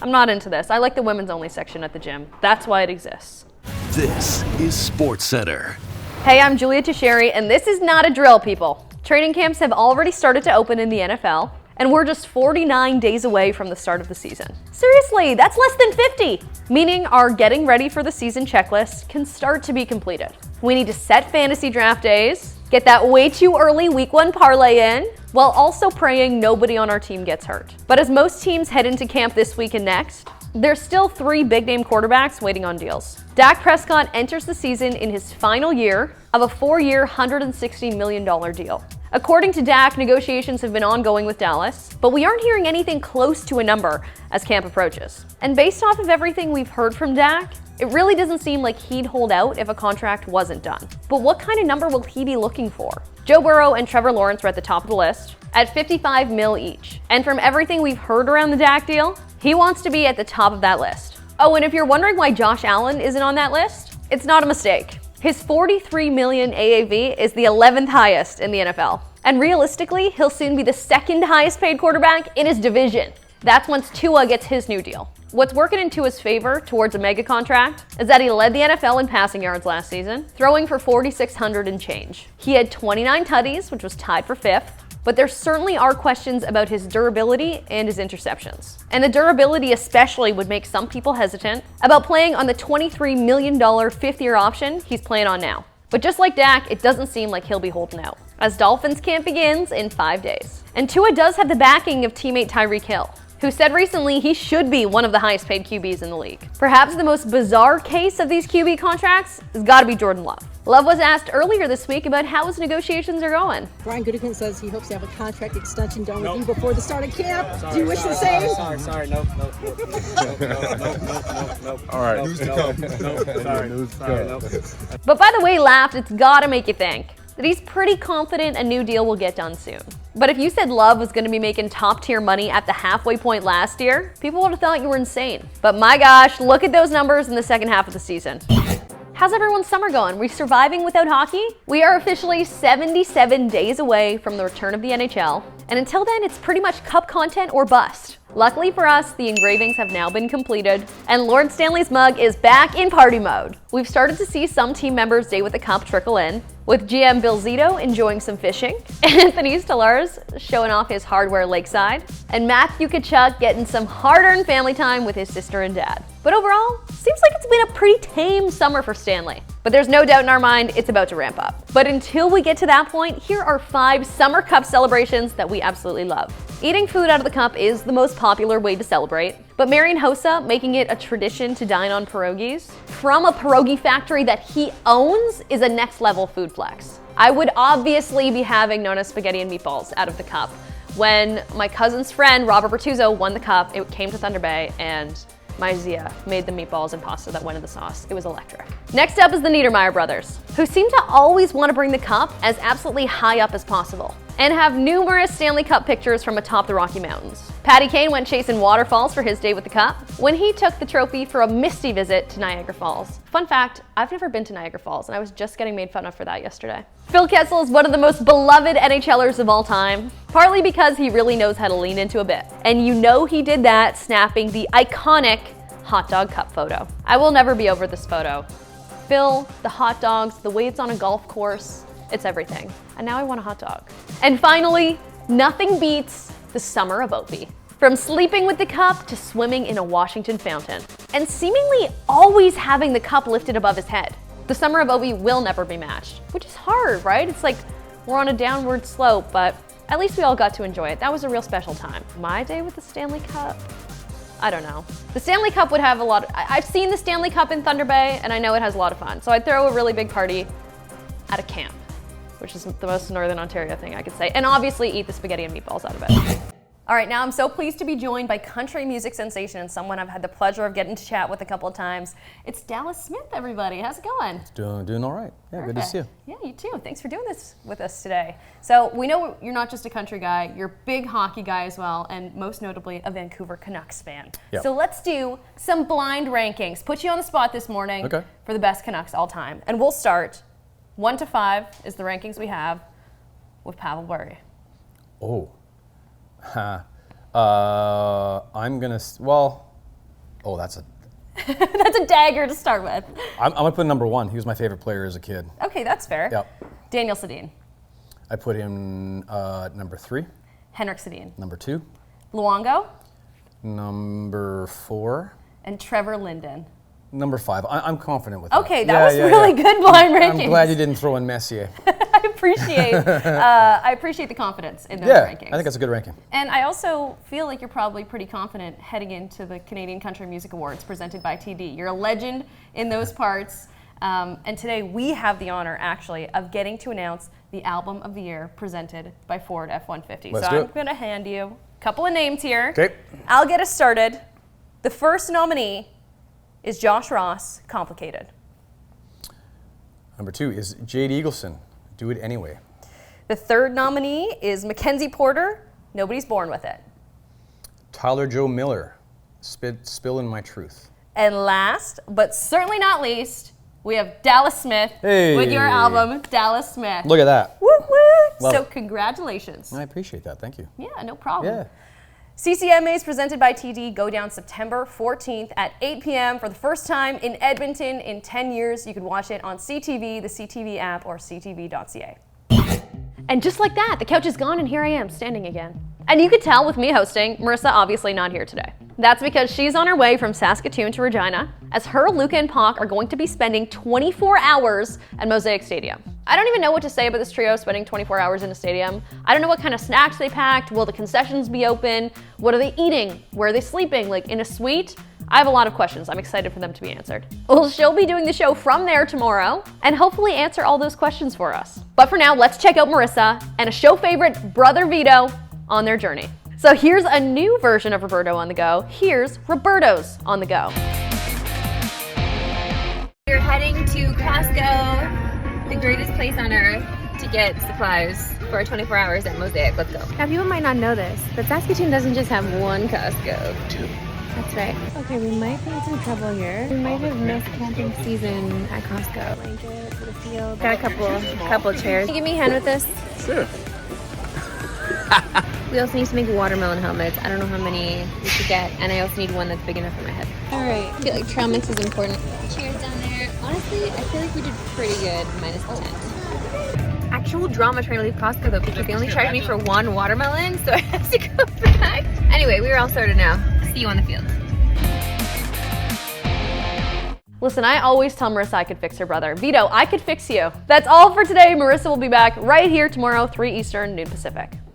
I'm not into this. I like the women's only section at the gym. That's why it exists. This is Sportscentre. Hey, I'm Julia Teixeira, and this is not a drill, people. Training camps have already started to open in the NFL, and we're just 49 days away from the start of the season. Seriously, that's less than 50, meaning our getting ready for the season checklist can start to be completed. We need to set fantasy draft days, get that way too early week 1 parlay in, while also praying nobody on our team gets hurt. But as most teams head into camp this week and next, there's still 3 big-name quarterbacks waiting on deals. Dak Prescott enters the season in his final year of a 4-year, $160 million deal. According to Dak, negotiations have been ongoing with Dallas, but we aren't hearing anything close to a number as camp approaches. And based off of everything we've heard from Dak, it really doesn't seem like he'd hold out if a contract wasn't done. But what kind of number will he be looking for? Joe Burrow and Trevor Lawrence are at the top of the list at $55 million each. And from everything we've heard around the Dak deal, he wants to be at the top of that list. Oh, and if you're wondering why Josh Allen isn't on that list, it's not a mistake. His $43 million AAV is the 11th highest in the NFL. And realistically, he'll soon be the 2nd highest paid quarterback in his division. That's once Tua gets his new deal. What's working in Tua's favor towards a mega contract is that he led the NFL in passing yards last season, throwing for 4,600 and change. He had 29 tutties, which was tied for 5th, but there certainly are questions about his durability and his interceptions. And the durability especially would make some people hesitant about playing on the $23 million 5th-year option he's playing on now. But just like Dak, it doesn't seem like he'll be holding out, as Dolphins camp begins in 5 days. And Tua does have the backing of teammate Tyreek Hill, who said recently he should be one of the highest paid QBs in the league. Perhaps the most bizarre case of these QB contracts has got to be Jordan Love. Love was asked earlier this week about how his negotiations are going. Brian Goodickin says he hopes to have a contract extension done with you before the start of camp. Do you wish the same? Sorry, no. All right. News to come. Sorry. But by the way, laughed, it's gotta make you think that he's pretty confident a new deal will get done soon. But if you said Love was gonna be making top tier money at the halfway point last year, people would have thought you were insane. But my gosh, look at those numbers in the second half of the season. How's everyone's summer going? We surviving without hockey? We are officially 77 days away from the return of the NHL, and until then, it's pretty much cup content or bust. Luckily for us, the engravings have now been completed, and Lord Stanley's mug is back in party mode. We've started to see some team members day with the cup trickle in, with GM Bill Zito enjoying some fishing, Anthony Stellars showing off his hardware lakeside, and Matthew Tkachuk getting some hard-earned family time with his sister and dad. But overall, seems like it's been a pretty tame summer for Stanley. But there's no doubt in our mind it's about to ramp up. But until we get to that point, here are 5 summer cup celebrations that we absolutely love. Eating food out of the cup is the most popular way to celebrate, but Marian Hossa making it a tradition to dine on pierogies from a pierogi factory that he owns is a next level food flex. I would obviously be having Nona spaghetti and meatballs out of the cup. When my cousin's friend, Robert Bertuzzo, won the cup, it came to Thunder Bay, and my Zia made the meatballs and pasta that went in the sauce. It was electric. Next up is the Niedermeyer brothers, who seem to always want to bring the cup as absolutely high up as possible, and have numerous Stanley Cup pictures from atop the Rocky Mountains. Patty Kane went chasing waterfalls for his day with the cup when he took the trophy for a misty visit to Niagara Falls. Fun fact, I've never been to Niagara Falls, and I was just getting made fun of for that yesterday. Phil Kessel is one of the most beloved NHLers of all time, partly because he really knows how to lean into a bit. And you know he did that snapping the iconic hot dog cup photo. I will never be over this photo. Phil, the hot dogs, the way it's on a golf course, it's everything. And now I want a hot dog. And finally, nothing beats the summer of Opie. From sleeping with the cup to swimming in a Washington fountain, and seemingly always having the cup lifted above his head. The summer of Opie will never be matched, which is hard, right? It's like we're on a downward slope, but at least we all got to enjoy it. That was a real special time. My day with the Stanley Cup, I don't know. The Stanley Cup would have a lot of, I've seen the Stanley Cup in Thunder Bay, and I know it has a lot of fun. So I'd throw a really big party at a camp, which is the most Northern Ontario thing I could say. And obviously eat the spaghetti and meatballs out of it. All right, now I'm so pleased to be joined by country music sensation and someone I've had the pleasure of getting to chat with a couple of times. It's Dallas Smith, everybody. How's it going? Doing all right. Yeah, Perfect. Good to see you. Yeah, you too. Thanks for doing this with us today. So we know you're not just a country guy, you're a big hockey guy as well, and most notably a Vancouver Canucks fan. Yep. So let's do some blind rankings. Put you on the spot this morning for the best Canucks all time. And we'll start 1 to 5 is the rankings we have with Pavel Bure. Oh. I'm gonna, well, Oh, that's a. That's a dagger to start with. I'm gonna put number 1. He was my favorite player as a kid. Okay, that's fair. Yep. Daniel Sedin. I put him number 3. Henrik Sedin. Number 2. Luongo. Number 4. And Trevor Linden. Number 5. I'm confident with that. Okay, that was really good blind rankings. I'm glad you didn't throw in Messier. I appreciate the confidence in those rankings. I think that's a good ranking. And I also feel like you're probably pretty confident heading into the Canadian Country Music Awards presented by TD. You're a legend in those parts. And today we have the honor, actually, of getting to announce the Album of the Year presented by Ford F-150. Let's so do I'm it. going to hand you a couple of names here. Okay. I'll get us started. The first nominee is Josh Ross, Complicated. Number 2 is Jade Eagleson, Do It Anyway. The third nominee is Mackenzie Porter, Nobody's Born With It. Tyler Joe Miller, Spillin' My Truth. And last, but certainly not least, we have Dallas Smith with your album, Dallas Smith. Look at that. Woo woo! Love So it. congratulations. I appreciate that. Thank you. Yeah, no problem. Yeah. CCMAs presented by TD go down September 14th at 8 p.m. for the first time in Edmonton in 10 years. You can watch it on CTV, the CTV app, or ctv.ca. And just like that, the couch is gone and here I am standing again. And you could tell with me hosting, Marissa obviously not here today. That's because she's on her way from Saskatoon to Regina, as her, Luca, and Pac are going to be spending 24 hours at Mosaic Stadium. I don't even know what to say about this trio spending 24 hours in a stadium. I don't know what kind of snacks they packed. Will the concessions be open? What are they eating? Where are they sleeping? Like in a suite? I have a lot of questions. I'm excited for them to be answered. Well, she'll be doing the show from there tomorrow and hopefully answer all those questions for us. But for now, let's check out Marissa and a show favorite, Brother Vito, on their journey. So here's a new version of Roberto on the go. Here's Roberto's on the go. We're heading to Costco, the greatest place on earth, to get supplies for 24 hours at Mosaic. Let's go. Now, people might not know this, but Saskatoon doesn't just have one Costco. 2. That's right. Okay, we might be in some trouble here. We might have missed camping season at Costco. Blanket for the field. Got a couple chairs. Can you give me a hand with this? Sure. We also need to make watermelon helmets. I don't know how many we should get, and I also need one that's big enough for my head. All right. I feel like trail mix is important. Cheers down there. Honestly, I feel like we did pretty good, minus the tent. Actual drama trying to leave Costco though, because they only charged me for one watermelon, so I have to go back. Anyway, we're all sorted now. See you on the field. Listen, I always tell Marissa I could fix her brother. Vito, I could fix you. That's all for today. Marissa will be back right here tomorrow, 3 Eastern, noon Pacific.